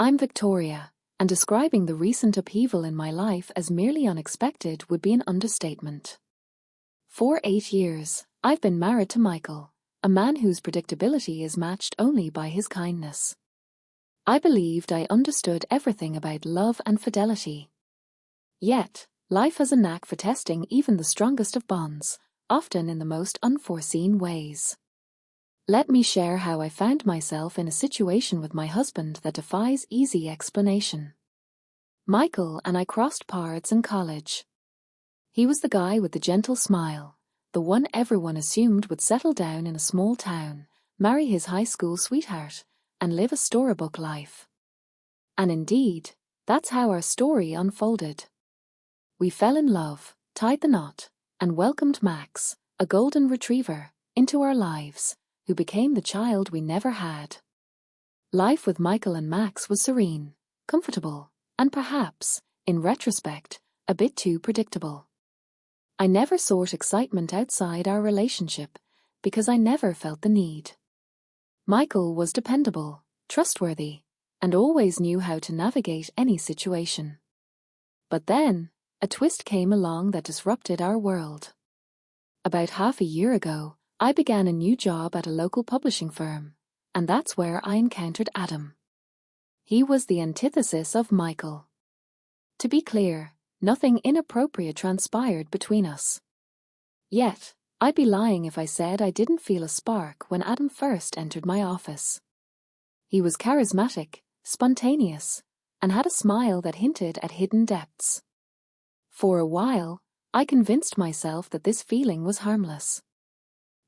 I'm Victoria, and describing the recent upheaval in my life as merely unexpected would be an understatement. For 8 years, I've been married to Michael, a man whose predictability is matched only by his kindness. I believed I understood everything about love and fidelity. Yet, life has a knack for testing even the strongest of bonds, often in the most unforeseen ways. Let me share how I found myself in a situation with my husband that defies easy explanation. Michael and I crossed paths in college. He was the guy with the gentle smile, the one everyone assumed would settle down in a small town, marry his high school sweetheart, and live a storybook life. And indeed, that's how our story unfolded. We fell in love, tied the knot, and welcomed Max, a golden retriever, into our lives, who became the child we never had. Life with Michael and Max was serene, comfortable, and perhaps, in retrospect, a bit too predictable. I never sought excitement outside our relationship, because I never felt the need. Michael was dependable, trustworthy, and always knew how to navigate any situation. But then, a twist came along that disrupted our world. About half a year ago, I began a new job at a local publishing firm, and that's where I encountered Adam. He was the antithesis of Michael. To be clear, nothing inappropriate transpired between us. Yet, I'd be lying if I said I didn't feel a spark when Adam first entered my office. He was charismatic, spontaneous, and had a smile that hinted at hidden depths. For a while, I convinced myself that this feeling was harmless.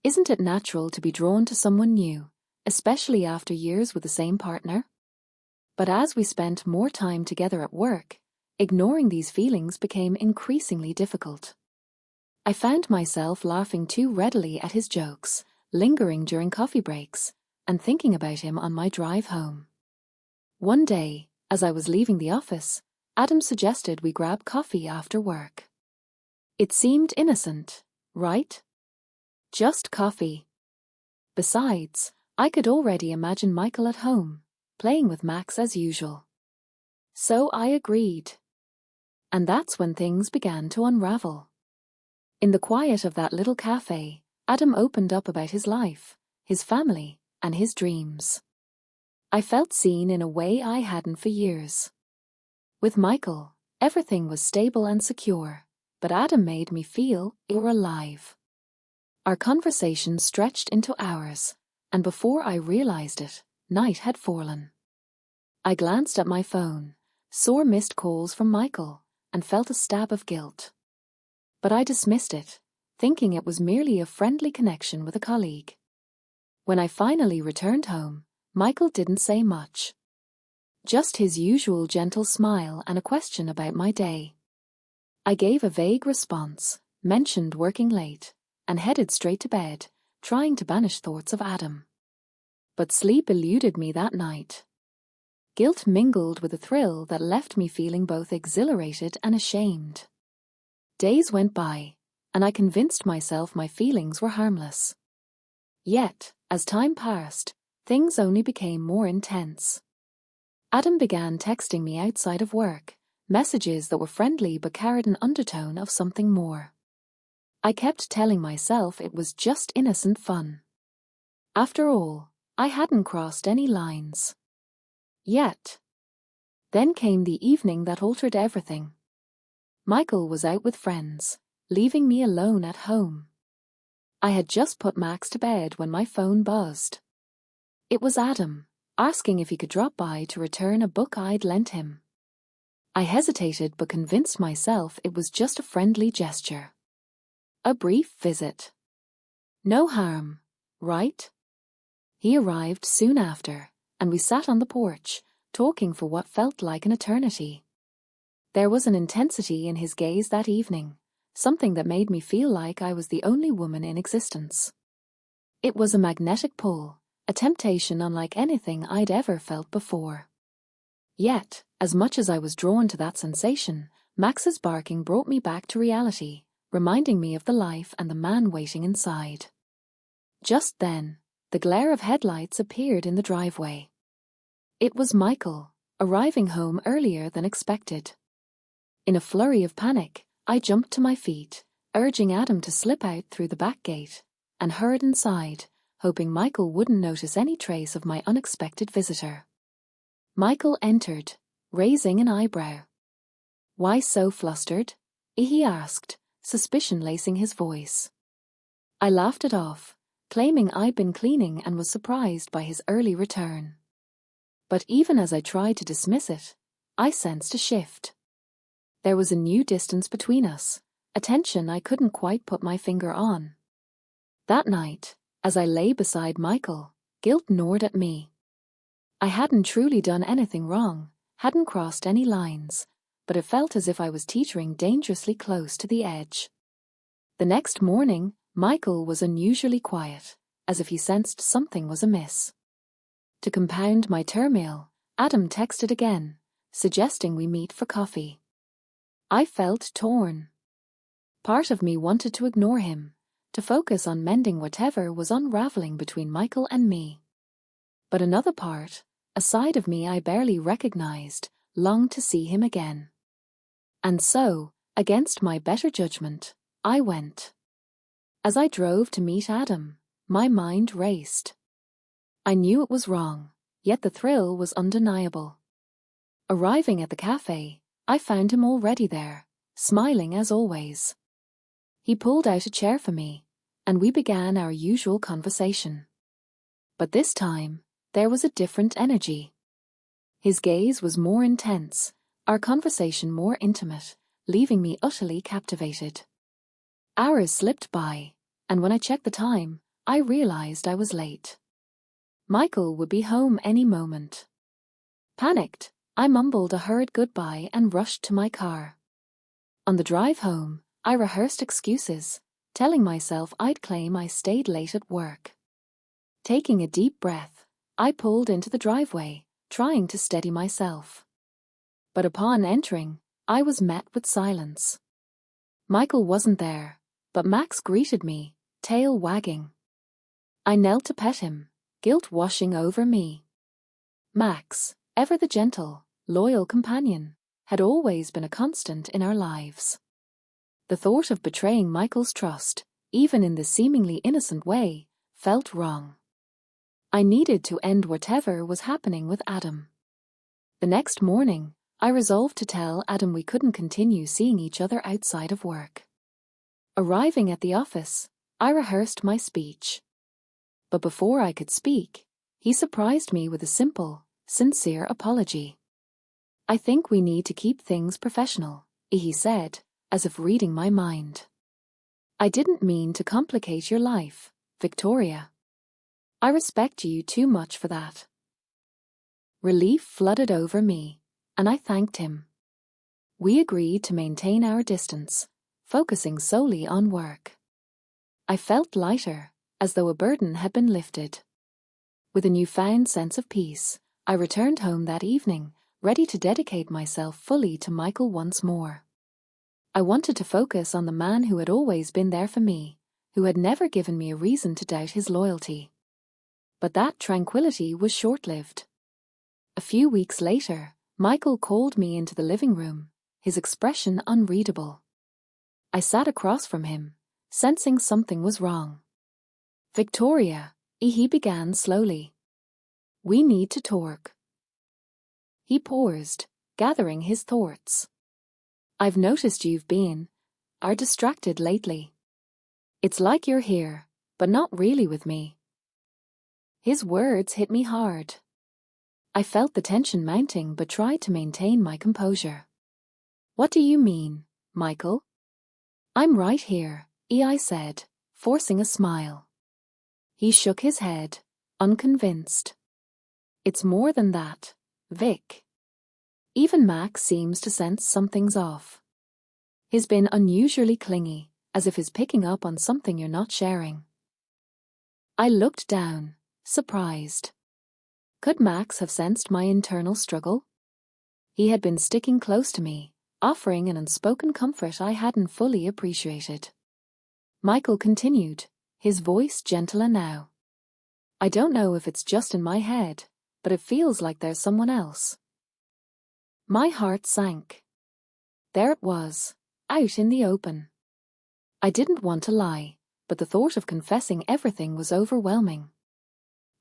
Isn't it natural to be drawn to someone new, especially after years with the same partner? But as we spent more time together at work, ignoring these feelings became increasingly difficult. I found myself laughing too readily at his jokes, lingering during coffee breaks, and thinking about him on my drive home. One day, as I was leaving the office, Adam suggested we grab coffee after work. It seemed innocent, right? Just coffee. Besides, I could already imagine Michael at home, playing with Max as usual. So I agreed. And that's when things began to unravel. In the quiet of that little cafe, Adam opened up about his life, his family, and his dreams. I felt seen in a way I hadn't for years. With Michael, everything was stable and secure, but Adam made me feel alive. Our conversation stretched into hours, and before I realized it, night had fallen. I glanced at my phone, saw missed calls from Michael, and felt a stab of guilt. But I dismissed it, thinking it was merely a friendly connection with a colleague. When I finally returned home, Michael didn't say much. Just his usual gentle smile and a question about my day. I gave a vague response, mentioned working late, and headed straight to bed, trying to banish thoughts of Adam. But sleep eluded me that night. Guilt mingled with a thrill that left me feeling both exhilarated and ashamed. Days went by, and I convinced myself my feelings were harmless. Yet, as time passed, things only became more intense. Adam began texting me outside of work, messages that were friendly but carried an undertone of something more. I kept telling myself it was just innocent fun. After all, I hadn't crossed any lines. Yet. Then came the evening that altered everything. Michael was out with friends, leaving me alone at home. I had just put Max to bed when my phone buzzed. It was Adam, asking if he could drop by to return a book I'd lent him. I hesitated but convinced myself it was just a friendly gesture. A brief visit. No harm, right? He arrived soon after, and we sat on the porch, talking for what felt like an eternity. There was an intensity in his gaze that evening, something that made me feel like I was the only woman in existence. It was a magnetic pull, a temptation unlike anything I'd ever felt before. Yet, as much as I was drawn to that sensation, Max's barking brought me back to reality, reminding me of the life and the man waiting inside. Just then, the glare of headlights appeared in the driveway. It was Michael, arriving home earlier than expected. In a flurry of panic, I jumped to my feet, urging Adam to slip out through the back gate, and hurried inside, hoping Michael wouldn't notice any trace of my unexpected visitor. Michael entered, raising an eyebrow. "Why so flustered?" he asked, suspicion lacing his voice. I laughed it off, claiming I'd been cleaning and was surprised by his early return. But even as I tried to dismiss it, I sensed a shift. There was a new distance between us, a tension I couldn't quite put my finger on. That night, as I lay beside Michael, guilt gnawed at me. I hadn't truly done anything wrong, hadn't crossed any lines, but it felt as if I was teetering dangerously close to the edge. The next morning, Michael was unusually quiet, as if he sensed something was amiss. To compound my turmoil, Adam texted again, suggesting we meet for coffee. I felt torn. Part of me wanted to ignore him, to focus on mending whatever was unraveling between Michael and me. But another part, a side of me I barely recognized, longed to see him again. And so, against my better judgment, I went. As I drove to meet Adam, my mind raced. I knew it was wrong, yet the thrill was undeniable. Arriving at the cafe, I found him already there, smiling as always. He pulled out a chair for me, and we began our usual conversation. But this time, there was a different energy. His gaze was more intense, our conversation more intimate, leaving me utterly captivated. Hours slipped by, and when I checked the time, I realized I was late. Michael would be home any moment. Panicked, I mumbled a hurried goodbye and rushed to my car. On the drive home, I rehearsed excuses, telling myself I'd claim I stayed late at work. Taking a deep breath, I pulled into the driveway, trying to steady myself. But upon entering, I was met with silence. Michael wasn't there, but Max greeted me, tail wagging. I knelt to pet him, guilt washing over me. Max, ever the gentle, loyal companion, had always been a constant in our lives. The thought of betraying Michael's trust, even in this seemingly innocent way, felt wrong. I needed to end whatever was happening with Adam. The next morning, I resolved to tell Adam we couldn't continue seeing each other outside of work. Arriving at the office, I rehearsed my speech. But before I could speak, he surprised me with a simple, sincere apology. "I think we need to keep things professional," he said, as if reading my mind. "I didn't mean to complicate your life, Victoria. I respect you too much for that." Relief flooded over me, and I thanked him. We agreed to maintain our distance, focusing solely on work. I felt lighter, as though a burden had been lifted. With a newfound sense of peace, I returned home that evening, ready to dedicate myself fully to Michael once more. I wanted to focus on the man who had always been there for me, who had never given me a reason to doubt his loyalty. But that tranquility was short-lived. A few weeks later, Michael called me into the living room, his expression unreadable. I sat across from him, sensing something was wrong. "Victoria," he began slowly. "We need to talk." He paused, gathering his thoughts. "I've noticed you've been distracted lately. It's like you're here, but not really with me." His words hit me hard. I felt the tension mounting but tried to maintain my composure. "What do you mean, Michael?" "I'm right here," I said, forcing a smile. He shook his head, unconvinced. "It's more than that, Vic. Even Max seems to sense something's off. He's been unusually clingy, as if he's picking up on something you're not sharing." I looked down, surprised. Could Max have sensed my internal struggle? He had been sticking close to me, offering an unspoken comfort I hadn't fully appreciated. Michael continued, his voice gentler now. "I don't know if it's just in my head, but it feels like there's someone else. My heart sank. There it was, out in the open. I didn't want to lie, but the thought of confessing everything was overwhelming.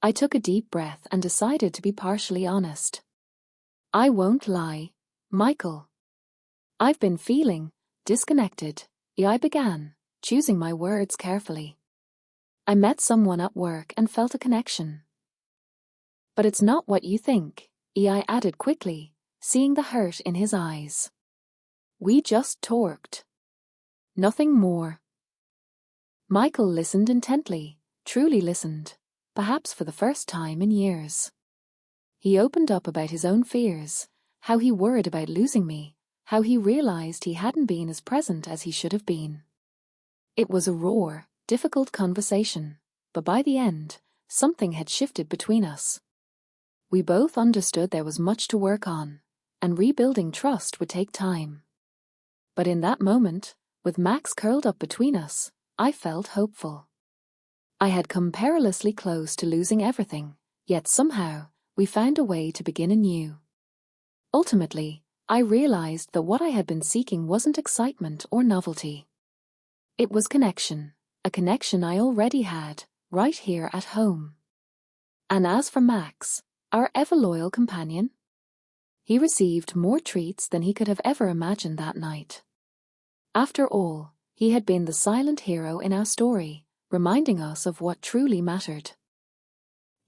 I took a deep breath and decided to be partially honest. I won't lie, Michael. I've been feeling disconnected, I began, choosing my words carefully. I met someone at work and felt a connection. But it's not what you think, I added quickly, seeing the hurt in his eyes. We just talked. Nothing more. Michael listened intently, truly listened, perhaps for the first time in years. He opened up about his own fears, how he worried about losing me, how he realized he hadn't been as present as he should have been. It was a raw, difficult conversation, but by the end, something had shifted between us. We both understood there was much to work on, and rebuilding trust would take time. But in that moment, with Max curled up between us, I felt hopeful. I had come perilously close to losing everything, yet somehow, we found a way to begin anew. Ultimately, I realized that what I had been seeking wasn't excitement or novelty. It was connection, a connection I already had, right here at home. And as for Max, our ever-loyal companion, he received more treats than he could have ever imagined that night. After all, he had been the silent hero in our story, reminding us of what truly mattered.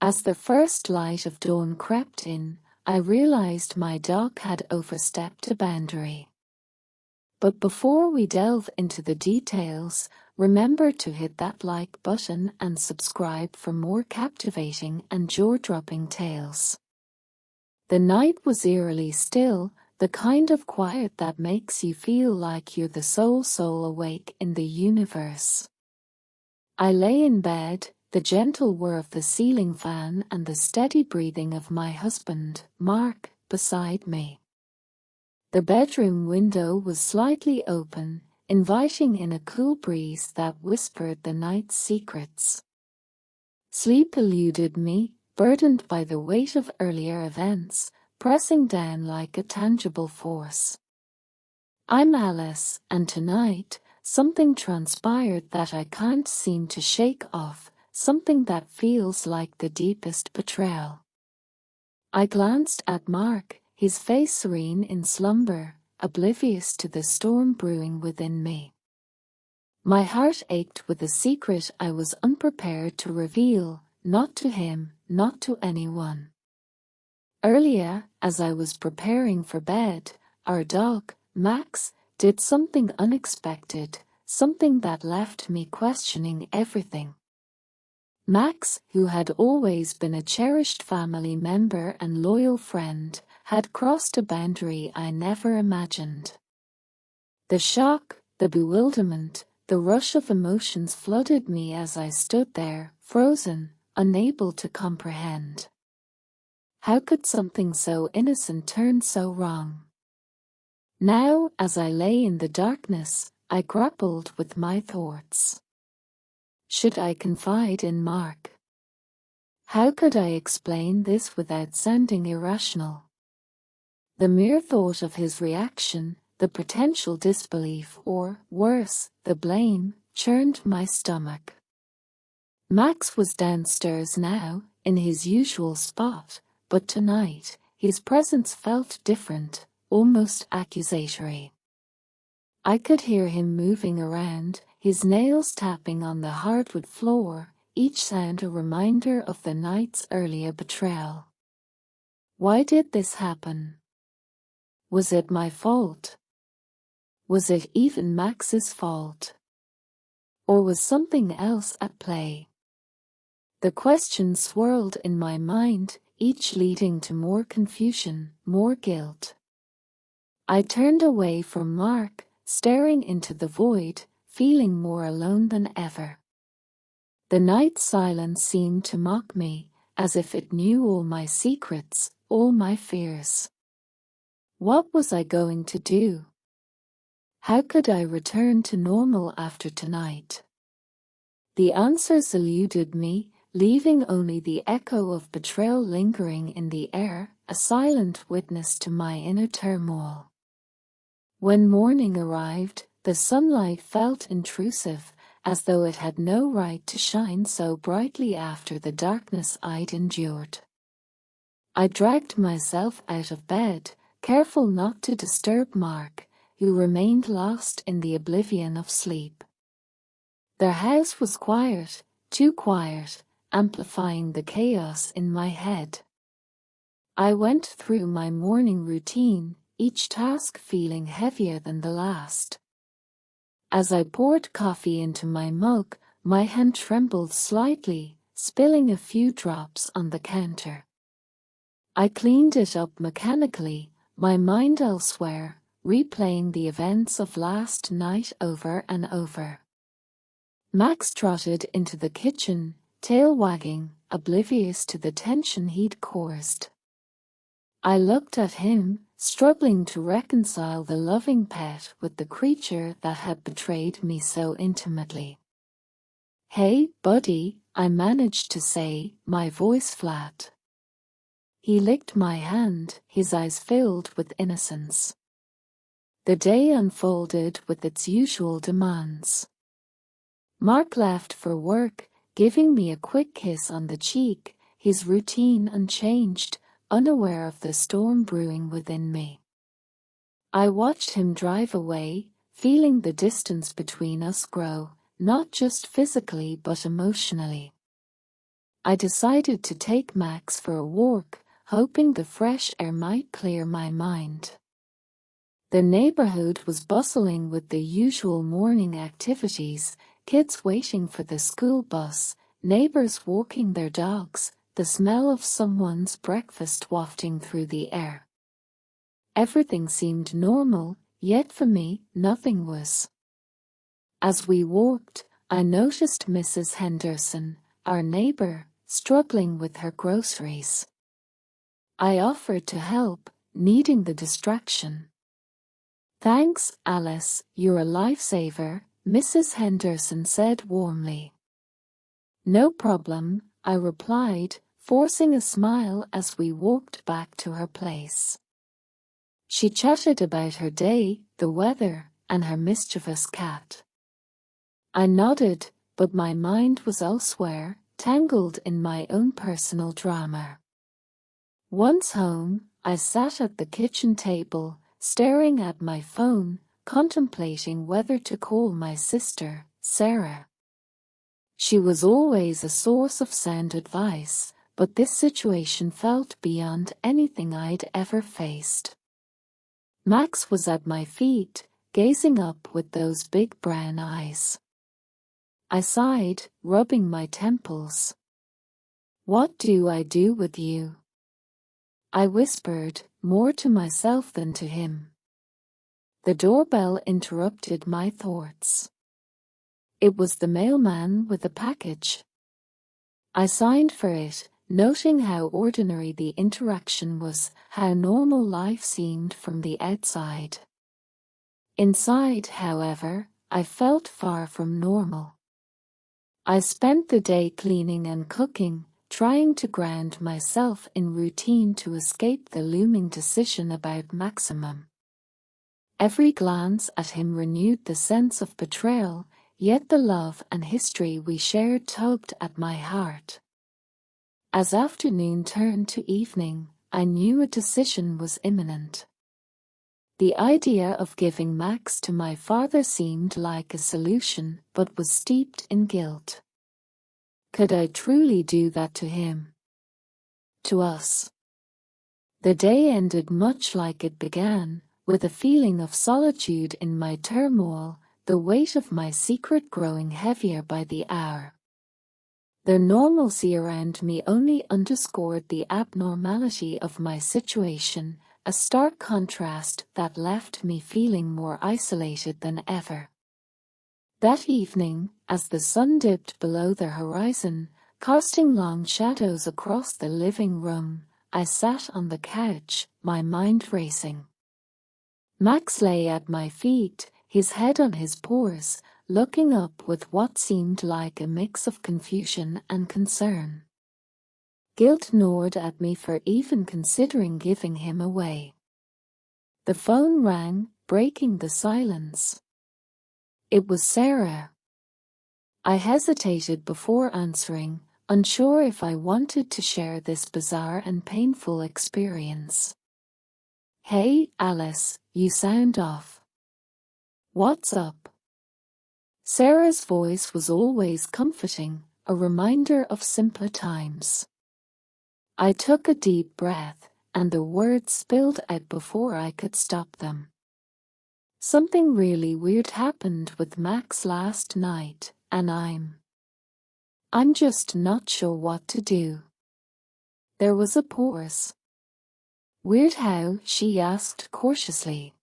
As the first light of dawn crept in, I realized my dog had overstepped a boundary. But before we delve into the details, remember to hit that like button and subscribe for more captivating and jaw-dropping tales. The night was eerily still, the kind of quiet that makes you feel like you're the sole soul awake in the universe. I lay in bed, the gentle whir of the ceiling fan and the steady breathing of my husband, Mark, beside me. The bedroom window was slightly open, inviting in a cool breeze that whispered the night's secrets. Sleep eluded me, burdened by the weight of earlier events, pressing down like a tangible force. I'm Alice, and tonight, something transpired that I can't seem to shake off, something that feels like the deepest betrayal. I glanced at Mark, his face serene in slumber, oblivious to the storm brewing within me. My heart ached with a secret I was unprepared to reveal, not to him, not to anyone. Earlier, as I was preparing for bed, our dog, Max, did something unexpected, something that left me questioning everything. Max, who had always been a cherished family member and loyal friend, had crossed a boundary I never imagined. The shock, the bewilderment, the rush of emotions flooded me as I stood there, frozen, unable to comprehend. How could something so innocent turn so wrong? Now, as I lay in the darkness, I grappled with my thoughts. Should I confide in Mark? How could I explain this without sounding irrational? The mere thought of his reaction, the potential disbelief or, worse, the blame, churned my stomach. Max was downstairs now, in his usual spot, but tonight, his presence felt different, almost accusatory. I could hear him moving around, his nails tapping on the hardwood floor, each sound a reminder of the night's earlier betrayal. Why did this happen? Was it my fault? Was it even Max's fault? Or was something else at play? The questions swirled in my mind, each leading to more confusion, more guilt. I turned away from Mark, staring into the void, feeling more alone than ever. The night's silence seemed to mock me, as if it knew all my secrets, all my fears. What was I going to do? How could I return to normal after tonight? The answers eluded me, leaving only the echo of betrayal lingering in the air, a silent witness to my inner turmoil. When morning arrived, the sunlight felt intrusive, as though it had no right to shine so brightly after the darkness I'd endured. I dragged myself out of bed, careful not to disturb Mark, who remained lost in the oblivion of sleep. Their house was quiet, too quiet, amplifying the chaos in my head. I went through my morning routine, each task feeling heavier than the last. As I poured coffee into my mug, my hand trembled slightly, spilling a few drops on the counter. I cleaned it up mechanically, my mind elsewhere, replaying the events of last night over and over. Max trotted into the kitchen, tail wagging, oblivious to the tension he'd caused. I looked at him, struggling to reconcile the loving pet with the creature that had betrayed me so intimately. "Hey, buddy," I managed to say, my voice flat. He licked my hand, his eyes filled with innocence. The day unfolded with its usual demands. Mark left for work, giving me a quick kiss on the cheek, his routine unchanged, unaware of the storm brewing within me. I watched him drive away, feeling the distance between us grow, not just physically but emotionally. I decided to take Max for a walk, hoping the fresh air might clear my mind. The neighborhood was bustling with the usual morning activities, kids waiting for the school bus, neighbors walking their dogs, the smell of someone's breakfast wafting through the air. Everything seemed normal, yet for me, nothing was. As we walked, I noticed Mrs. Henderson, our neighbor, struggling with her groceries. I offered to help, needing the distraction. "Thanks, Alice, you're a lifesaver," Mrs. Henderson said warmly. "No problem," I replied, forcing a smile as we walked back to her place. She chatted about her day, the weather, and her mischievous cat. I nodded, but my mind was elsewhere, tangled in my own personal drama. Once home, I sat at the kitchen table, staring at my phone, contemplating whether to call my sister, Sarah. She was always a source of sound advice, but this situation felt beyond anything I'd ever faced. Max was at my feet, gazing up with those big brown eyes. I sighed, rubbing my temples. "What do I do with you?" I whispered, more to myself than to him. The doorbell interrupted my thoughts. It was the mailman with a package. I signed for it, noting how ordinary the interaction was, how normal life seemed from the outside. Inside, however, I felt far from normal. I spent the day cleaning and cooking, trying to ground myself in routine to escape the looming decision about Maximum. Every glance at him renewed the sense of betrayal, yet the love and history we shared tugged at my heart. As afternoon turned to evening, I knew a decision was imminent. The idea of giving Max to my father seemed like a solution, but was steeped in guilt. Could I truly do that to him? To us? The day ended much like it began, with a feeling of solitude in my turmoil, the weight of my secret growing heavier by the hour. The normalcy around me only underscored the abnormality of my situation, a stark contrast that left me feeling more isolated than ever. That evening, as the sun dipped below the horizon, casting long shadows across the living room, I sat on the couch, my mind racing. Max lay at my feet, his head on his paws, looking up with what seemed like a mix of confusion and concern. Guilt gnawed at me for even considering giving him away. The phone rang, breaking the silence. It was Sarah. I hesitated before answering, unsure if I wanted to share this bizarre and painful experience. "Hey, Alice, you sound off. What's up?" Sarah's voice was always comforting, a reminder of simpler times. I took a deep breath, and the words spilled out before I could stop them. "Something really weird happened with Max last night, and I'm just not sure what to do." There was a pause. "Weird how?" she asked cautiously.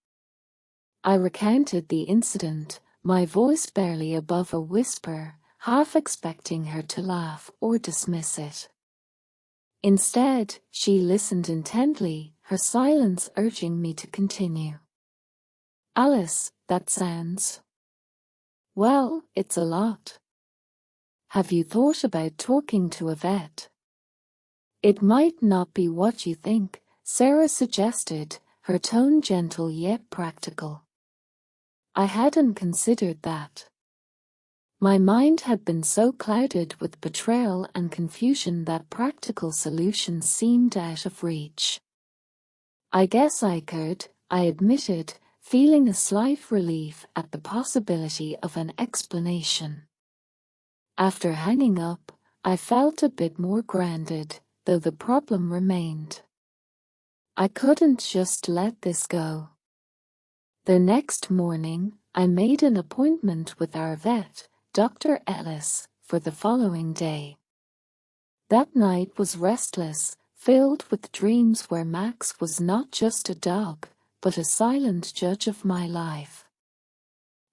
I recounted the incident, my voice barely above a whisper, half expecting her to laugh or dismiss it. Instead, she listened intently, her silence urging me to continue. "Alice, that sounds... well, it's a lot. Have you thought about talking to a vet?" "It might not be what you think," Sarah suggested, her tone gentle yet practical. I hadn't considered that. My mind had been so clouded with betrayal and confusion that practical solutions seemed out of reach. "I guess I could," I admitted, feeling a slight relief at the possibility of an explanation. After hanging up, I felt a bit more grounded, though the problem remained. I couldn't just let this go. The next morning, I made an appointment with our vet, Dr. Ellis, for the following day. That night was restless, filled with dreams where Max was not just a dog, but a silent judge of my life.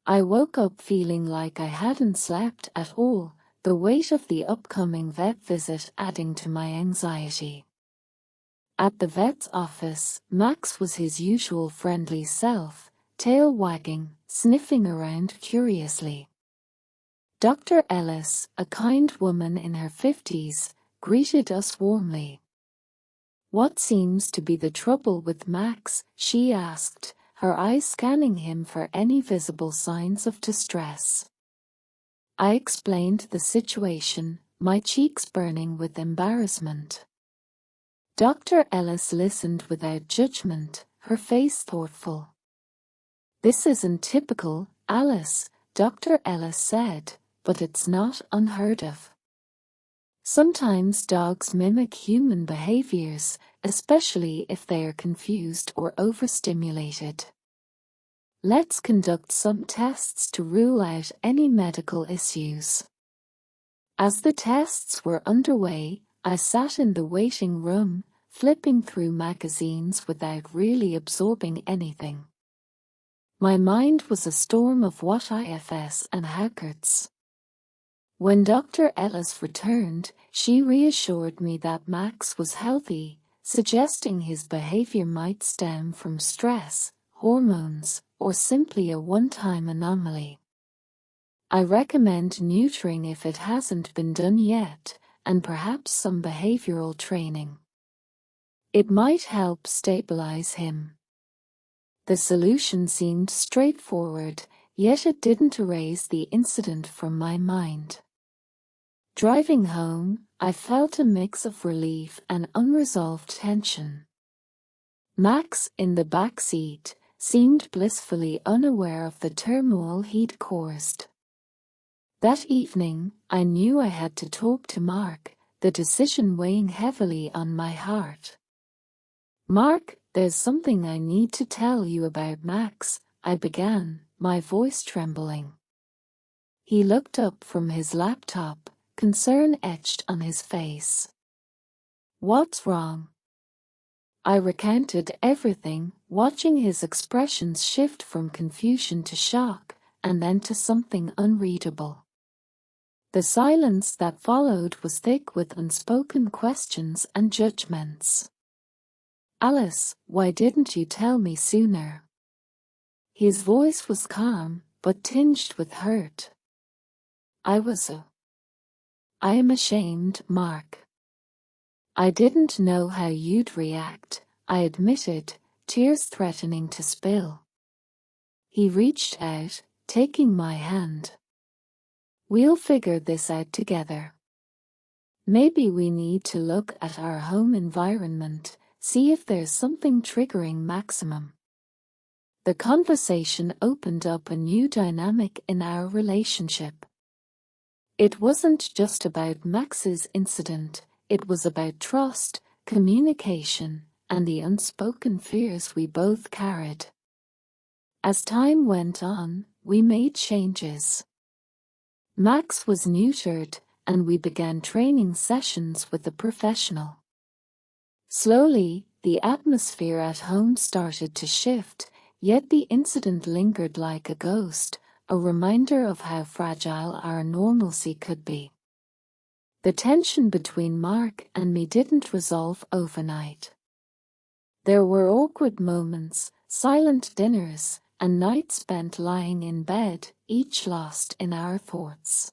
I woke up feeling like I hadn't slept at all, the weight of the upcoming vet visit adding to my anxiety. At the vet's office, Max was his usual friendly self, tail wagging, sniffing around curiously. Dr. Ellis, a kind woman in her 50s, greeted us warmly. "What seems to be the trouble with Max?" she asked, her eyes scanning him for any visible signs of distress. I explained the situation, my cheeks burning with embarrassment. Dr. Ellis listened without judgment, her face thoughtful. "This isn't typical, Alice," Dr. Ellis said, "but it's not unheard of. Sometimes dogs mimic human behaviors, especially if they are confused or overstimulated. Let's conduct some tests to rule out any medical issues." As the tests were underway, I sat in the waiting room, flipping through magazines without really absorbing anything. My mind was a storm of what ifs and hackards. When Dr. Ellis returned, she reassured me that Max was healthy, suggesting his behavior might stem from stress, hormones, or simply a one-time anomaly. "I recommend neutering if it hasn't been done yet, and perhaps some behavioral training. It might help stabilize him." The solution seemed straightforward, yet it didn't erase the incident from my mind. Driving home, I felt a mix of relief and unresolved tension. Max, in the back seat, seemed blissfully unaware of the turmoil he'd caused. That evening, I knew I had to talk to Mark, the decision weighing heavily on my heart. "Mark, there's something I need to tell you about Max," I began, my voice trembling. He looked up from his laptop, concern etched on his face. "What's wrong?" I recounted everything, watching his expressions shift from confusion to shock, and then to something unreadable. The silence that followed was thick with unspoken questions and judgments. "Alice, why didn't you tell me sooner?" His voice was calm, but tinged with hurt. I am ashamed, Mark. I didn't know how you'd react, I admitted, tears threatening to spill. He reached out, taking my hand. We'll figure this out together. Maybe we need to look at our home environment, see if there's something triggering Maximum. The conversation opened up a new dynamic in our relationship. It wasn't just about Max's incident, it was about trust, communication, and the unspoken fears we both carried. As time went on, we made changes. Max was neutered, and we began training sessions with a professional. Slowly, the atmosphere at home started to shift, yet the incident lingered like a ghost, a reminder of how fragile our normalcy could be. The tension between Mark and me didn't resolve overnight. There were awkward moments, silent dinners, and nights spent lying in bed, each lost in our thoughts.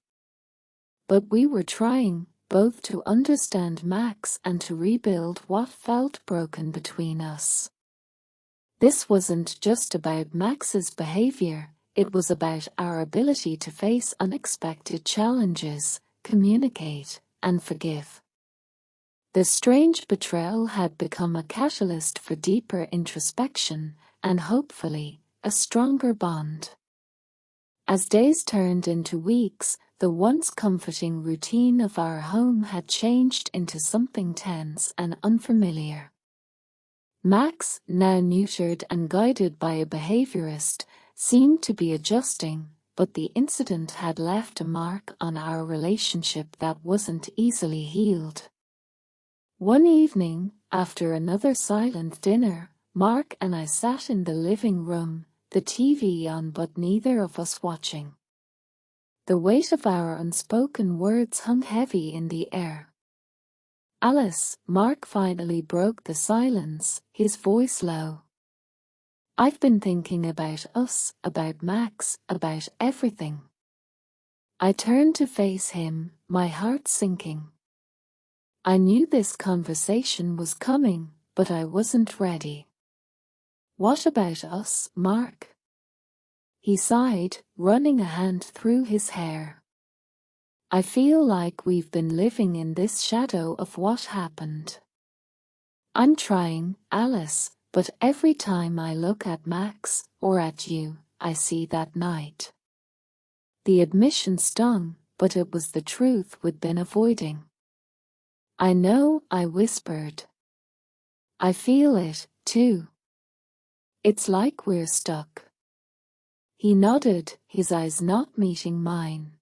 But we were trying, both to understand Max and to rebuild what felt broken between us. This wasn't just about Max's behavior, it was about our ability to face unexpected challenges, communicate, and forgive. The strange betrayal had become a catalyst for deeper introspection and, hopefully, a stronger bond. As days turned into weeks, the once comforting routine of our home had changed into something tense and unfamiliar. Max, now neutered and guided by a behaviorist, seemed to be adjusting, but the incident had left a mark on our relationship that wasn't easily healed. One evening, after another silent dinner, Mark and I sat in the living room, the TV on but neither of us watching. The weight of our unspoken words hung heavy in the air. "Alice," Mark finally broke the silence, his voice low. "I've been thinking about us, about Max, about everything." I turned to face him, my heart sinking. I knew this conversation was coming, but I wasn't ready. "What about us, Mark?" He sighed, running a hand through his hair. "I feel like we've been living in this shadow of what happened. I'm trying, Alice, but every time I look at Max, or at you, I see that night." The admission stung, but it was the truth we'd been avoiding. "I know," I whispered. "I feel it, too. It's like we're stuck." He nodded, his eyes not meeting mine.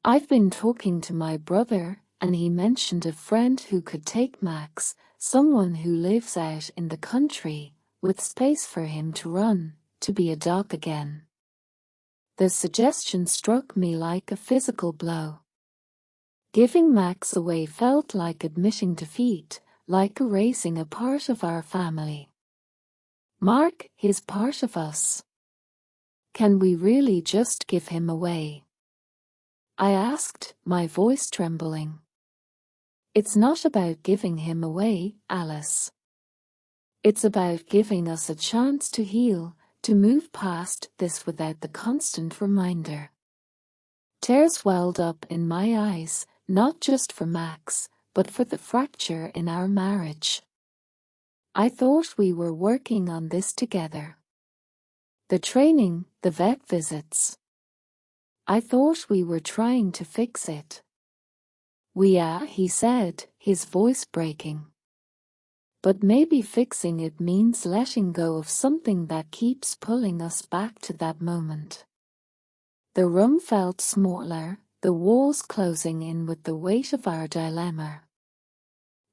"I've been talking to my brother, and he mentioned a friend who could take Max, someone who lives out in the country, with space for him to run, to be a dog again." The suggestion struck me like a physical blow. Giving Max away felt like admitting defeat, like erasing a part of our family. "Mark, he's part of us. Can we really just give him away?" I asked, my voice trembling. "It's not about giving him away, Alice. It's about giving us a chance to heal, to move past this without the constant reminder." Tears welled up in my eyes, not just for Max, but for the fracture in our marriage. I thought we were working on this together. The training, the vet visits. I thought we were trying to fix it. He said, his voice breaking. "But maybe fixing it means letting go of something that keeps pulling us back to that moment." The room felt smaller, the walls closing in with the weight of our dilemma.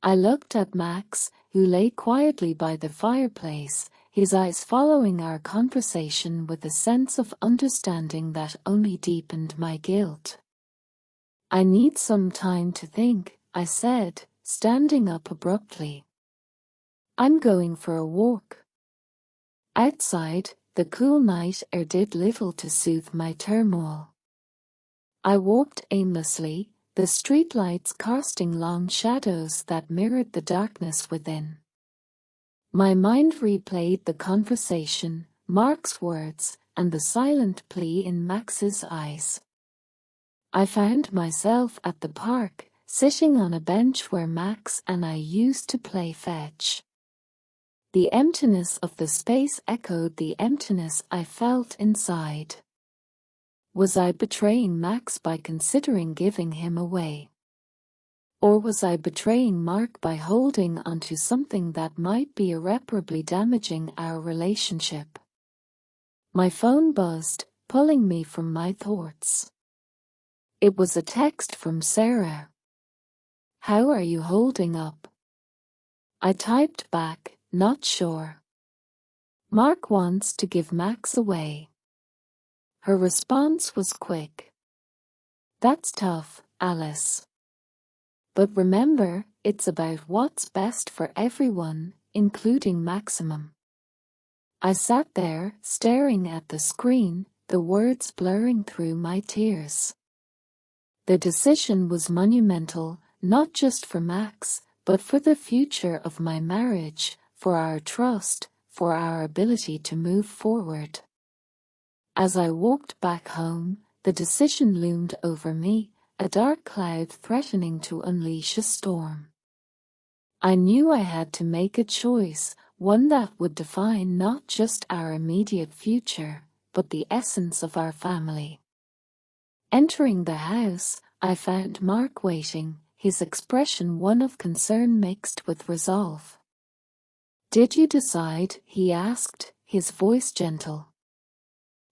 I looked at Max, who lay quietly by the fireplace, his eyes following our conversation with a sense of understanding that only deepened my guilt. "I need some time to think," I said, standing up abruptly. "I'm going for a walk." Outside, the cool night air did little to soothe my turmoil. I walked aimlessly, the streetlights casting long shadows that mirrored the darkness within. My mind replayed the conversation, Mark's words, and the silent plea in Max's eyes. I found myself at the park, sitting on a bench where Max and I used to play fetch. The emptiness of the space echoed the emptiness I felt inside. Was I betraying Max by considering giving him away? Or was I betraying Mark by holding onto something that might be irreparably damaging our relationship? My phone buzzed, pulling me from my thoughts. It was a text from Sarah. "How are you holding up?" I typed back, "Not sure. Mark wants to give Max away." Her response was quick. "That's tough, Alice. But remember, it's about what's best for everyone, including Maximum." I sat there, staring at the screen, the words blurring through my tears. The decision was monumental, not just for Max, but for the future of my marriage, for our trust, for our ability to move forward. As I walked back home, the decision loomed over me, a dark cloud threatening to unleash a storm. I knew I had to make a choice, one that would define not just our immediate future, but the essence of our family. Entering the house, I found Mark waiting, his expression one of concern mixed with resolve. "Did you decide?" he asked, his voice gentle.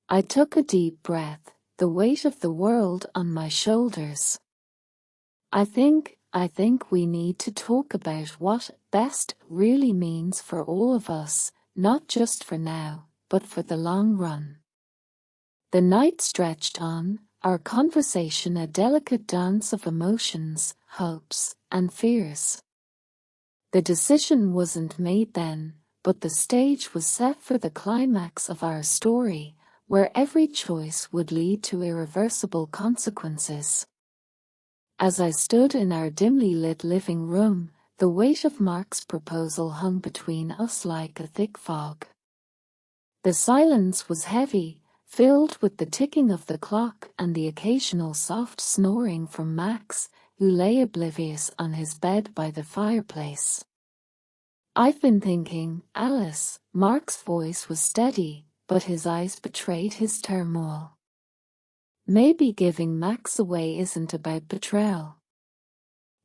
I took a deep breath, the weight of the world on my shoulders. I think we need to talk about what best really means for all of us, not just for now, but for the long run." The night stretched on, our conversation a delicate dance of emotions, hopes, and fears. The decision wasn't made then, but the stage was set for the climax of our story, where every choice would lead to irreversible consequences. As I stood in our dimly lit living room, the weight of Mark's proposal hung between us like a thick fog. The silence was heavy, filled with the ticking of the clock and the occasional soft snoring from Max, who lay oblivious on his bed by the fireplace. "I've been thinking, Alice." Mark's voice was steady, but his eyes betrayed his turmoil. "Maybe giving Max away isn't about betrayal.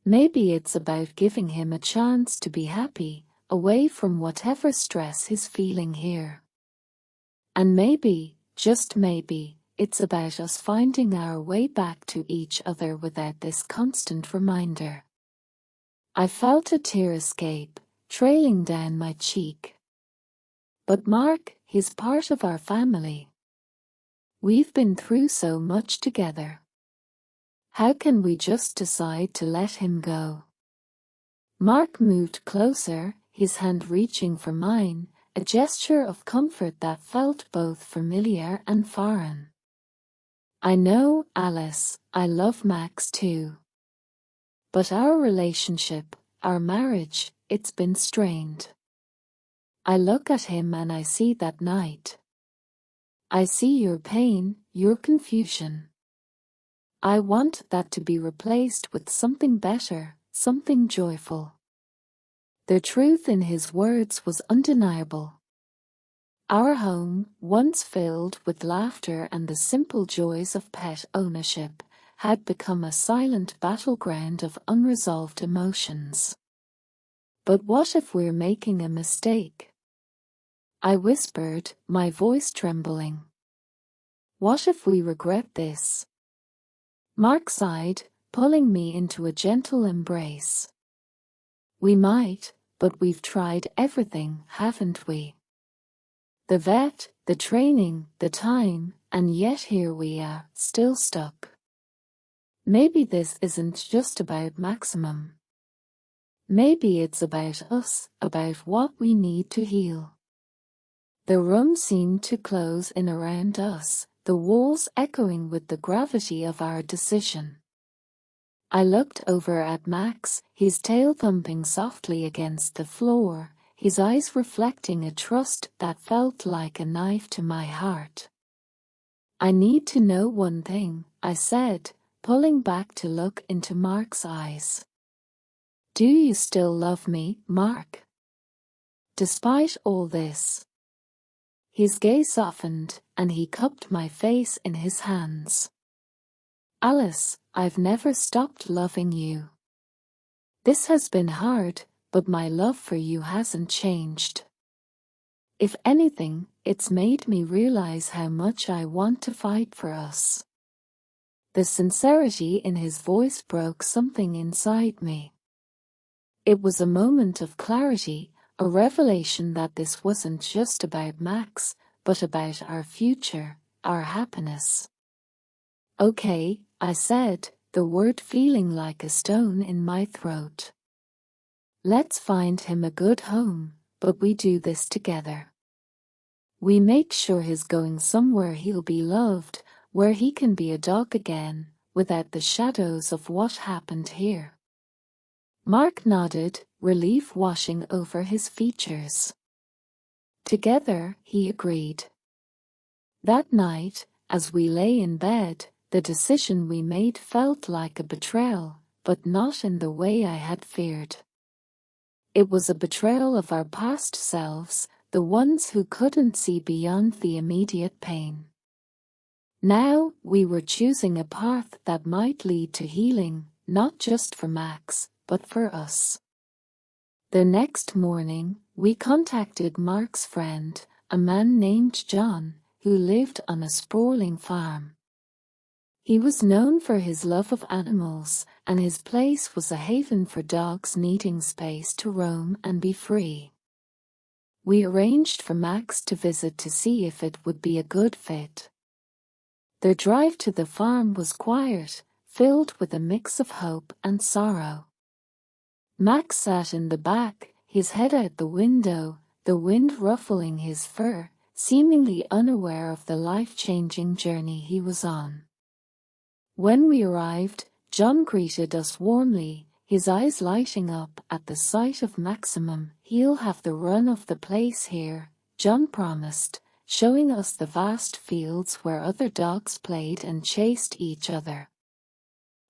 Maybe it's about giving him a chance to be happy, away from whatever stress he's feeling here. And maybe, just maybe, it's about us finding our way back to each other without this constant reminder." I felt a tear escape, trailing down my cheek. "But Mark, he's part of our family. We've been through so much together. How can we just decide to let him go?" Mark moved closer, his hand reaching for mine, a gesture of comfort that felt both familiar and foreign. "I know, Alice, I love Max too. But our relationship, our marriage, it's been strained. I look at him and I see that night. I see your pain, your confusion. I want that to be replaced with something better, something joyful." The truth in his words was undeniable. Our home, once filled with laughter and the simple joys of pet ownership, had become a silent battleground of unresolved emotions. "But what if we're making a mistake?" I whispered, my voice trembling. "What if we regret this?" Mark sighed, pulling me into a gentle embrace. "We might, but we've tried everything, haven't we? The vet, the training, the time, and yet here we are, still stuck. Maybe this isn't just about Maximum. Maybe it's about us, about what we need to heal." The room seemed to close in around us, the walls echoing with the gravity of our decision. I looked over at Max, his tail thumping softly against the floor, his eyes reflecting a trust that felt like a knife to my heart. "I need to know one thing," I said, pulling back to look into Mark's eyes. "Do you still love me, Mark? Despite all this?" His gaze softened, and he cupped my face in his hands. "Alice, I've never stopped loving you. This has been hard, but my love for you hasn't changed. If anything, it's made me realize how much I want to fight for us." The sincerity in his voice broke something inside me. It was a moment of clarity, a revelation that this wasn't just about Max, but about our future, our happiness. "Okay," I said, the word feeling like a stone in my throat. "Let's find him a good home, but we do this together. We make sure he's going somewhere he'll be loved, where he can be a dog again, without the shadows of what happened here." Mark nodded, relief washing over his features. "Together," he agreed. That night, as we lay in bed, the decision we made felt like a betrayal, but not in the way I had feared. It was a betrayal of our past selves, the ones who couldn't see beyond the immediate pain. Now, we were choosing a path that might lead to healing, not just for Max, but for us. The next morning, we contacted Mark's friend, a man named John, who lived on a sprawling farm. He was known for his love of animals, and his place was a haven for dogs needing space to roam and be free. We arranged for Max to visit to see if it would be a good fit. The drive to the farm was quiet, filled with a mix of hope and sorrow. Max sat in the back, his head out the window, the wind ruffling his fur, seemingly unaware of the life-changing journey he was on. When we arrived, John greeted us warmly, his eyes lighting up at the sight of Maximum. "He'll have the run of the place here," John promised, showing us the vast fields where other dogs played and chased each other.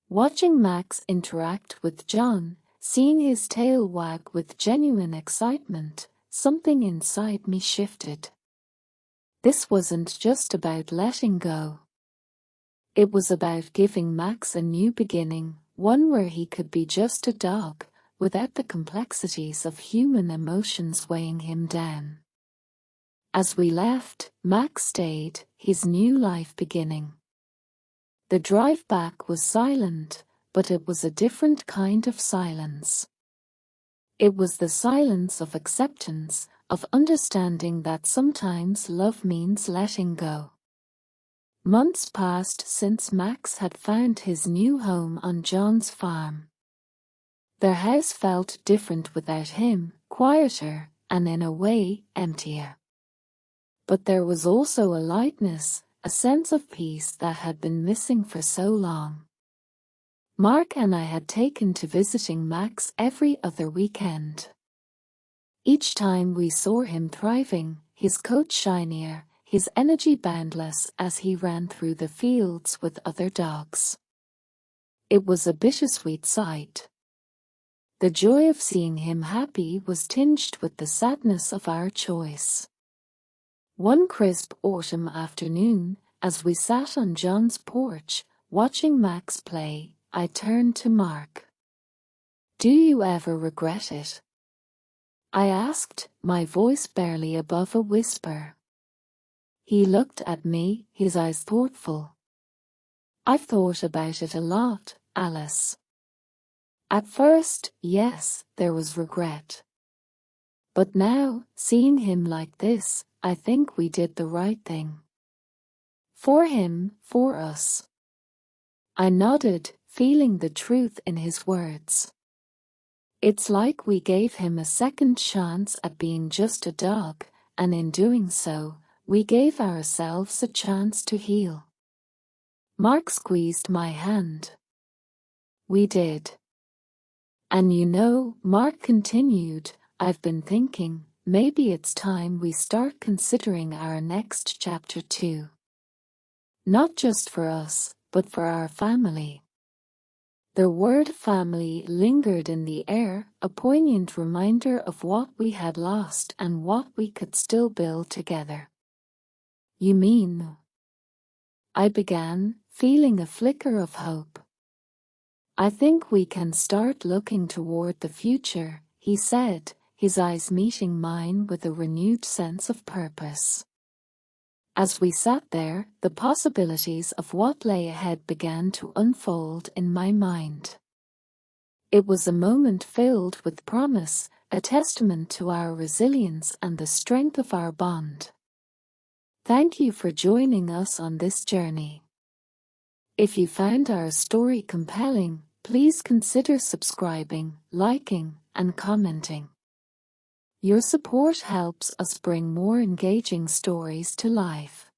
Watching Max interact with John, seeing his tail wag with genuine excitement, something inside me shifted. This wasn't just about letting go. It was about giving Max a new beginning, one where he could be just a dog, without the complexities of human emotions weighing him down. As we left, Max stayed, his new life beginning. The drive back was silent, but it was a different kind of silence. It was the silence of acceptance, of understanding that sometimes love means letting go. Months passed since Max had found his new home on John's farm. Their house felt different without him, quieter, and in a way, emptier. But there was also a lightness, a sense of peace that had been missing for so long. Mark and I had taken to visiting Max every other weekend. Each time we saw him thriving, his coat shinier, his energy boundless as he ran through the fields with other dogs. It was a bittersweet sight. The joy of seeing him happy was tinged with the sadness of our choice. One crisp autumn afternoon, as we sat on John's porch, watching Max play, I turned to Mark. "Do you ever regret it?" I asked, my voice barely above a whisper. He looked at me, his eyes thoughtful. "I've thought about it a lot, Alice. At first, yes, there was regret. But now, seeing him like this, I think we did the right thing. For him, for us." I nodded, feeling the truth in his words. It's like we gave him a second chance at being just a dog, and in doing so, we gave ourselves a chance to heal. Mark squeezed my hand. We did. And you know, Mark continued, I've been thinking, maybe it's time we start considering our next chapter too. Not just for us, but for our family. The word family lingered in the air, a poignant reminder of what we had lost and what we could still build together. You mean? I began, feeling a flicker of hope. I think we can start looking toward the future, he said, his eyes meeting mine with a renewed sense of purpose. As we sat there, the possibilities of what lay ahead began to unfold in my mind. It was a moment filled with promise, a testament to our resilience and the strength of our bond. Thank you for joining us on this journey. If you found our story compelling, please consider subscribing, liking, and commenting. Your support helps us bring more engaging stories to life.